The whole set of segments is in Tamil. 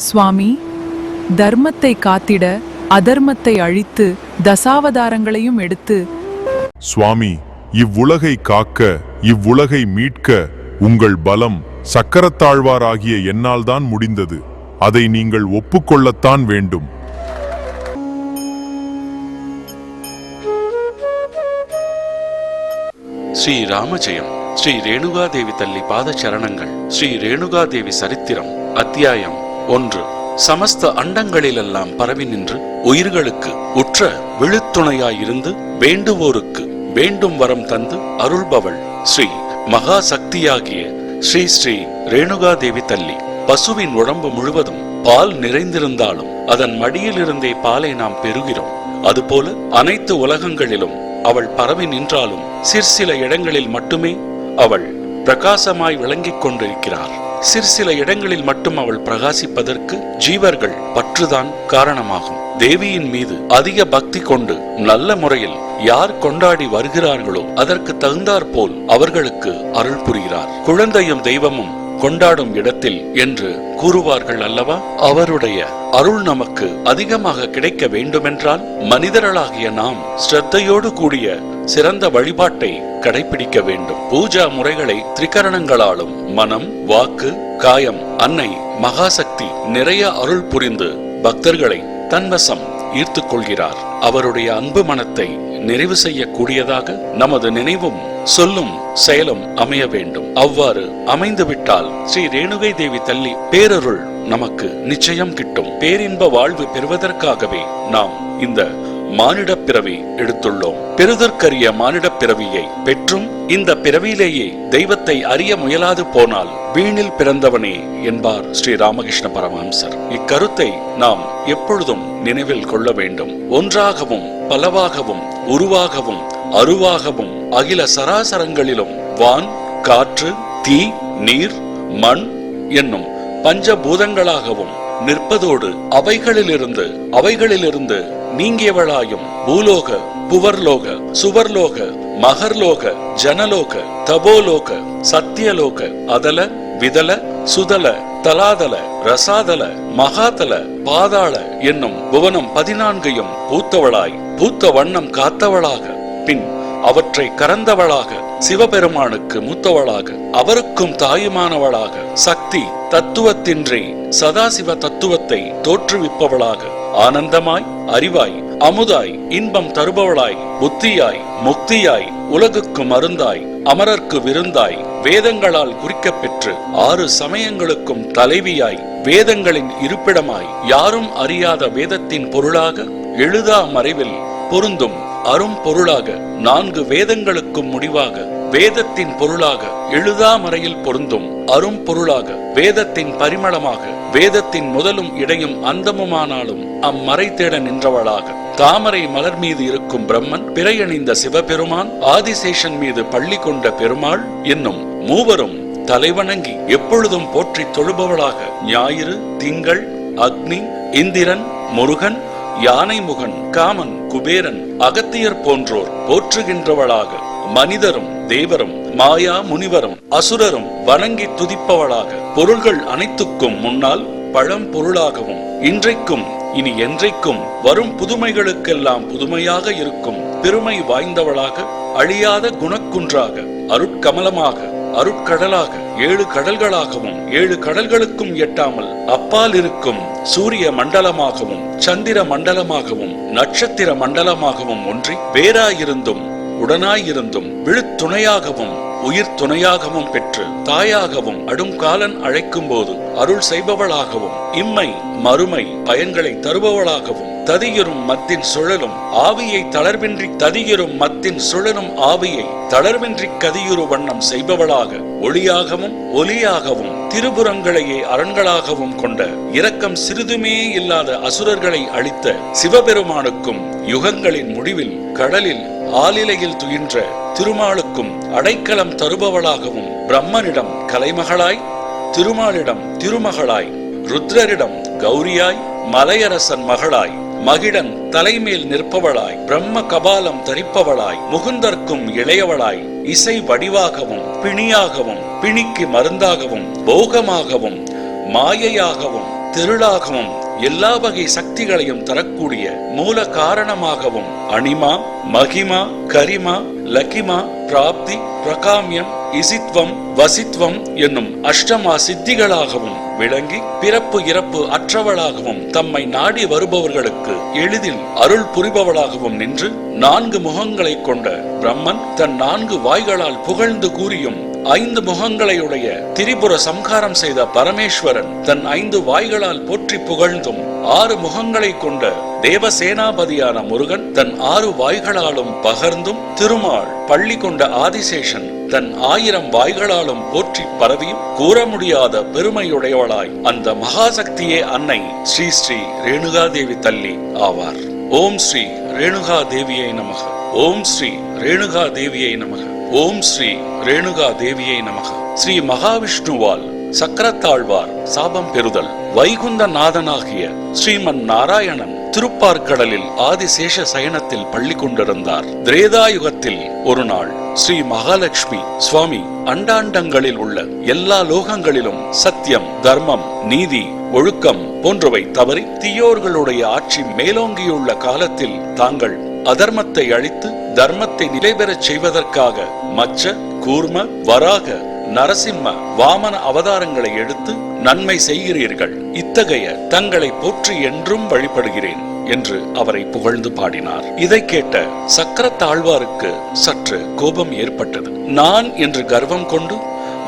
சுவாமி, தர்மத்தை காத்திட அதர்மத்தை அழித்து தசாவதாரங்களையும் எடுத்து சுவாமி, இவ்வுலகை காக்க இவ்வுலகை மீட்க உங்கள் பலம் சக்கரத்தாழ்வாராகிய என்னால் தான் முடிந்தது. அதை நீங்கள் ஒப்புக்கொள்ளத்தான் வேண்டும். ஸ்ரீ ராமஜெயம். ஸ்ரீ ரேணுகாதேவி தல்லி பாத சரணங்கள். ஸ்ரீ ரேணுகாதேவி சரித்திரம். அத்தியாயம் 1. சமஸ்த அண்டங்களிலெல்லாம் பரவி நின்று உயிர்களுக்கு உற்ற விழுத்துணையாயிருந்து வேண்டுவோருக்கு வேண்டும் வரம் தந்து அருள்பவள் ஸ்ரீ மகா சக்தியாகிய ஸ்ரீ ஸ்ரீ ரேணுகாதேவி தல்லி. பசுவின் உடம்பு முழுவதும் பால் நிறைந்திருந்தாலும் அதன் மடியிலிருந்தே பாலை நாம் பெறுகிறோம். அதுபோல அனைத்து உலகங்களிலும் அவள் பரவி நின்றாலும் சிற்சில இடங்களில் மட்டுமே அவள் பிரகாசமாய் விளங்கிக் கொண்டிருக்கிறார். சிற்சில இடங்களில் மட்டும் அவள் பிரகாசிப்பதற்கு ஜீவர்கள் பற்றுதான் காரணமாகும். தேவியின் மீது அதிக பக்தி கொண்டு நல்ல முறையில் யார் கொண்டாடி வருகிறார்களோ அதற்கு தகுந்தாற்போல் அவர்களுக்கு அருள் புரிகிறார். குழந்தையும் தெய்வமும் கொண்டாடும் இடத்தில் என்று கூறுவார்கள் அல்லவா? அவருடைய அருள் நமக்கு அதிகமாக கிடைக்க வேண்டுமென்றால் மனிதர்களாகிய நாம் ஸ்ரத்தையோடு கூடிய சிறந்த வழிபாட்டை கடைபிடிக்க வேண்டும். பூஜா முறைகளை திரிகரணங்களாலும் மனம், வாக்கு, காயம் அன்னை மகாசக்தி நிறைய அருள் புரிந்து பக்தர்களை தன்வசம் ஈர்த்துக் கொள்கிறார். அவருடைய அன்பு மனத்தை நிறைவு செய்யக்கூடியதாக நமது நினைவும் சொல்லும் செயலும் அமைய வேண்டும். அவ்வாறு அமைந்துவிட்டால் ஸ்ரீ ரேணுகை தேவி தல்லி பேரருள் நமக்கு நிச்சயம் கிட்டும். பேரின்ப வாழ்வு பெறுவதற்காகவே நாம் இந்த மானிட பிறவி எடுத்துள்ளோம். பெறுதற்கரிய மானிட பிறவியை பெற்றும் இந்த பிறவியிலேயே தெய்வத்தை அறிய முயலாது போனால் வீணில் பிறந்தவனே என்பார் ஸ்ரீ ராமகிருஷ்ண பரமஹம்சர். இக்கருத்தை நாம் எப்பொழுதும் நினைவில் கொள்ள வேண்டும். ஒன்றாகவும் பலவாகவும் உருவாகவும் அருவாகவும் அகில சராசரங்களிலும் வான், காற்று, தீ, நீர், மண் என்னும் பஞ்சபூதங்களாகவும் நிற்பதோடு அவைகளிலிருந்து நீங்கியவளாயும் பூலோக, புவர்லோக, சுவர்லோக, மகர்லோக, ஜனலோக, தபோலோக, சத்தியலோக, அதல, விதல, சுதல, தலாதல, ரசாதல, மகாதல, பாதாள என்னும் புவனம் 14 பூத்தவளாய் பூத்த வண்ணம் காத்தவளாக பின் அவற்றை கறந்தவளாக சிவபெருமானுக்கு மூத்தவளாக அவருக்கும் தாயுமானவளாக சக்தி தத்துவத்தின்றி சதாசிவ தத்துவத்தை தோற்றுவிப்பவளாக ஆனந்தமாய் அறிவாய் அமுதாய் இன்பம் தருபவளாய் புத்தியாய் முக்தியாய் உலகுக்கு மருந்தாய் அமரர்க்கு விருந்தாய் வேதங்களால் குறிக்கப் பெற்று 6 சமயங்களுக்கும் தலைவியாய் வேதங்களின் இருப்பிடமாய் யாரும் அறியாத வேதத்தின் பொருளாக எழுதா மறைவில் பொருந்தும் அரும் பொருளாக 4 வேதங்களுக்கும் முடிவாக வேதத்தின் பொருளாக எழுதா மறையில் பொருந்தும் அரும் பொருளாக வேதத்தின் பரிமளமாக வேதத்தின் முதலும் இடையும் அந்தமுமானாலும் அம்மறை தேட நின்றவளாக தாமரை மலர் மீது இருக்கும் பிரம்மன், பிறையணிந்த சிவபெருமான், ஆதிசேஷன் மீது பள்ளி கொண்ட பெருமாள் என்னும் மூவரும் தலைவணங்கி எப்பொழுதும் போற்றி தொழுபவளாக ஞாயிறு, திங்கள், அக்னி, இந்திரன், முருகன், யானை முகன், காமன், குபேரன், அகத்தியர் போன்றோர் போற்றுகின்றவளாக மனிதரும் தேவரும் மாயா முனிவரும் அசுரரும் வணங்கி துதிப்பவளாக பொருள்கள் அனைத்துக்கும் முன்னால் பழம் பொருளாகவும் இன்றைக்கும் இனி என்றைக்கும் வரும் புதுமைகளுக்கெல்லாம் புதுமையாக இருக்கும் பெருமை வாய்ந்தவளாக அழியாத குணக்குன்றாக அருட்கமலமாக அருட்கடலாக 7 கடல்களாகவும் 7 கடல்களுக்கும் எட்டாமல் அப்பால் இருக்கும் சூரிய மண்டலமாகவும் சந்திர மண்டலமாகவும் நட்சத்திர மண்டலமாகவும் ஒன்றி வேறாயிருந்தும் உடனாயிருந்தும் விழுத்துணையாகவும் உயிர் துணையாகவும் பெற்று தாயாகவும் அடுங்காலன் அழைக்கும் போது அருள் செய்பவளாகவும் இம்மை மறுமை பயன்களை தருபவளாகவும் ததியுறும் மத்தின் சுழலும் ஆவியை தளர்வின்றி தளர்வின்றி கதியுறு வண்ணம் செய்பவளாக ஒளியாகவும் ஒலியாகவும் திருபுறங்களையே அரண்களாகவும் கொண்ட இரக்கம் சிறிதுமே இல்லாத அசுரர்களை அழித்த சிவபெருமானுக்கும் யுகங்களின் முடிவில் கடலில் ஆலிலையில் துயின்ற திருமாலுக்கும் அடைக்கலம் தருபவளாகவும் பிரம்மனிடம் கலைமகளாய் திருமாலிடம் திருமகளாய் ருத்ரரிடம் கௌரியாய் மலையரசன் மகளாய் மகிடன் தலைமேல் நிற்பவளாய் பிரம்ம கபாலம் தரிப்பவளாய் முகுந்தர்க்கும் இளையவளாய் இசை வடிவாகவும் பிணியாகவும் பிணிக்கு மருந்தாகவும் போகமாகவும் மாயையாகவும் திருளாகவும் எல்லா வகை சக்திகளையும் தரக்கூடிய மூல காரணமாகவும் அனிமா, மகிமா, கரிமா, லகிமா, பிராப்தி, பிரகாமியம், இசித்வம், வசித்வம் என்னும் அஷ்டமா சித்திகளாகவும் விளங்கி பிறப்பு இறப்பு அற்றவளாகவும் தம்மை நாடி வருபவர்களுக்கு எளிதில் அருள் புரிபவளாகவும் நின்று 4 முகங்களை கொண்ட பிரம்மன் தன் 4 வாய்களால் புகழ்ந்து கூறியும் 5 முகங்களையுடைய திரிபுர சம்ஹாரம் செய்த பரமேஸ்வரன் தன் 5 வாய்களால் போற்றி புகழ்ந்தும் 6 முகங்களை கொண்ட தேவசேனாபதியான முருகன் தன் 6 வாய்களாலும் பகர்ந்தும் திருமால் பள்ளி கொண்ட ஆதிசேஷன் தன் 1000 வாய்களாலும் போற்றி பரவியும் கூற முடியாத பெருமையுடையவளாய் அந்த மகாசக்தியே அன்னை ஸ்ரீ ஸ்ரீ ரேணுகாதேவி தல்லி ஆவார். ஓம் ஸ்ரீ ரேணுகா தேவியை நமக. ஓம் ஸ்ரீ ரேணுகா தேவியை நமக. ஓம் ஸ்ரீ ரேணுகா தேவியை நமக. ஸ்ரீ மகாவிஷ்ணுவால் சக்கரத்தாழ்வார் சாபம் பெறுதல். வைகுந்த நாதனாகிய ஸ்ரீமன் நாராயணன் திருப்பார்கடலில் ஆதிசேஷ சயனத்தில் பள்ளி கொண்டிருந்தார். திரேதாயுகத்தில் ஒரு நாள் ஸ்ரீ மகாலட்சுமி சுவாமி அண்டாண்டங்களில் உள்ள எல்லா லோகங்களிலும் சத்தியம், தர்மம், நீதி, ஒழுக்கம் போன்றவை தவறி தீயோர்களுடைய ஆட்சி மேலோங்கியுள்ள காலத்தில் தாங்கள் அதர்மத்தை அழித்து தர்மத்தை நிலைபெறச் செய்வதற்காக மச்ச, கூர்ம, வராக, நரசிம்ம, வாமன அவதாரங்களை எடுத்து நன்மை செய்கிறீர்கள். இத்தகைய தங்களை போற்றி என்றும் வழிபடுகிறேன் என்று அவரை புகழ்ந்து பாடினார். இதை கேட்ட சக்கரத்தாழ்வாருக்கு சற்று கோபம் ஏற்பட்டது. நான் என்று கர்வம் கொண்டு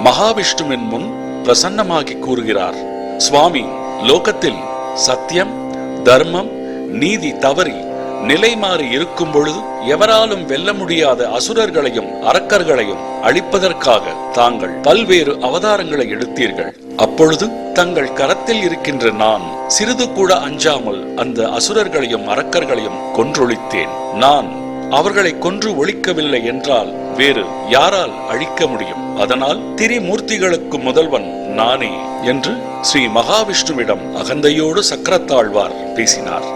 மகாவிஷ்ணுவின் முன் பிரசன்னமாகி கூறுகிறார், சுவாமி, லோகத்தில் சத்தியம், தர்மம், நீதி தவறி நிலை மாறி இருக்கும் பொழுது எவராலும் வெல்ல முடியாத அசுரர்களையும் அரக்கர்களையும் அழிப்பதற்காக தாங்கள் பல்வேறு அவதாரங்களை எடுத்தீர்கள். அப்பொழுது தங்கள் கரத்தில் இருக்கின்ற நான் சிறிது கூட அஞ்சாமல் அந்த அசுரர்களையும் அரக்கர்களையும் கொன்றொழித்தேன். நான் அவர்களை கொன்று ஒழிக்கவில்லை என்றால் வேறு யாரால் அழிக்க முடியும்? அதனால் திரிமூர்த்திகளுக்கு முதல்வன் நானே என்று ஸ்ரீ மகாவிஷ்ணுவிடம் அகந்தையோடு சக்கரத்தாழ்வார் பேசினார்.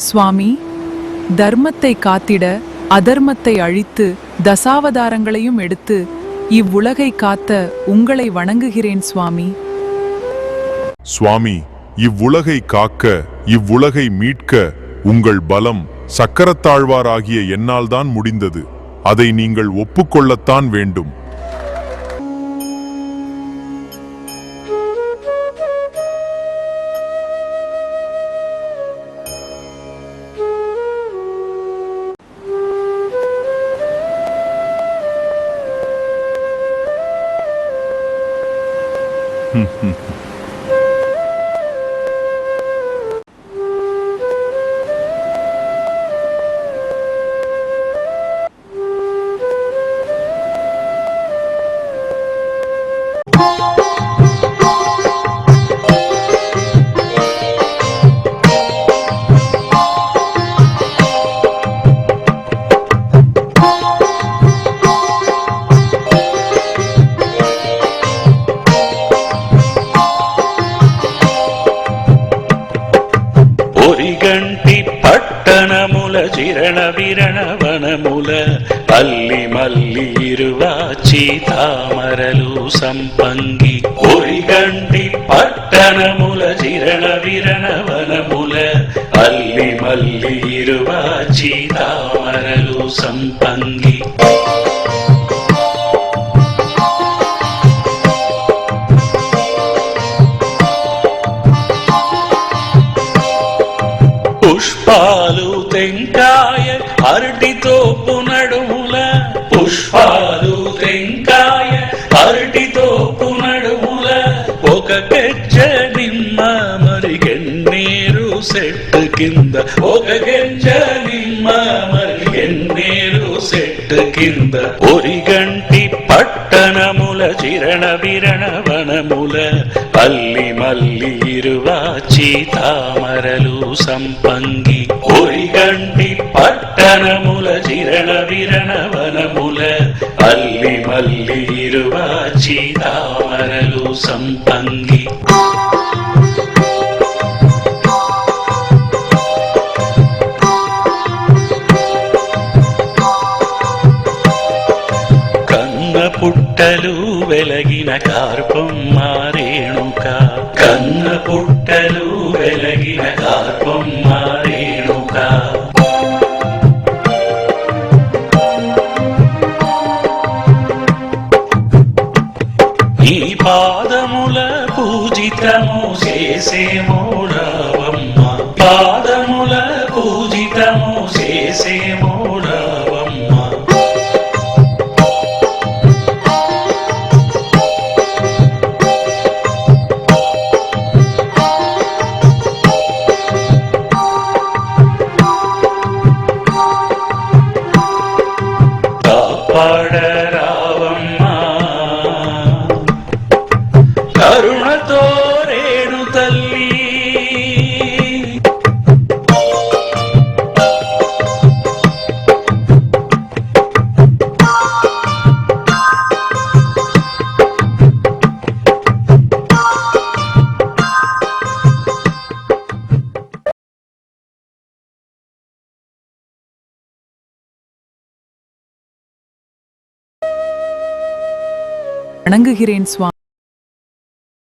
சுவாமி, தர்மத்தை காத்திட அதர்மத்தை அழித்து தசாவதாரங்களையும் எடுத்து இவ்வுலகை காத்த உங்களை வணங்குகிறேன் சுவாமி. சுவாமி, இவ்வுலகை காக்க, இவ்வுலகை மீட்க உங்கள் பலம் சக்கரத்தாழ்வாராகிய என்னால்தான் முடிந்தது. அதை நீங்கள் ஒப்புக்கொள்ளத்தான் வேண்டும். చిరణ విరణవనముల అల్లి మల్లి ఇరువాచి తామరలు సంపంగి ఒరిగంటి పట్టణముల చిరణ విరణవనముల అల్లి మల్లి ఇరువాచి తామరలు సంపంగి పుష్పాలు తెంకాయ అరటితో పునడుముల పుష్పాలు తెంకాయ అరటితో పునడుముల ఒక గెజ్జ నిమ్మ మరిగెన్నేరు సెట్టు కింద ఒక గెజ్జ నిమ్మ మరిగెన్నేరు సెట్టు కింద ఒరిగంటి పట్టణముల చిరణ విరణ వనముల అల్లి మల్లి ఇరువాచి తామరలు సంపంగి ఒరిగంటి పట్టణముల చిరణ విరణ వనముల అల్లి మల్లి ఇరువాచి తామరలు సంపంగి పుట్టలు వెలగిన కార్పమ్మ రేణుక, కన్న పుట్టలు వెలగిన కార్పమ్మ రేణుక. నీ పాదముల పూజితము చేసేమో రావమ్మ, పాదముల పూజితము చేసేమో రావమ్మ. కాపాడరావమ్మ కరుణతో రేణు తల్లి. வணங்குகிறேன் சுவாமி.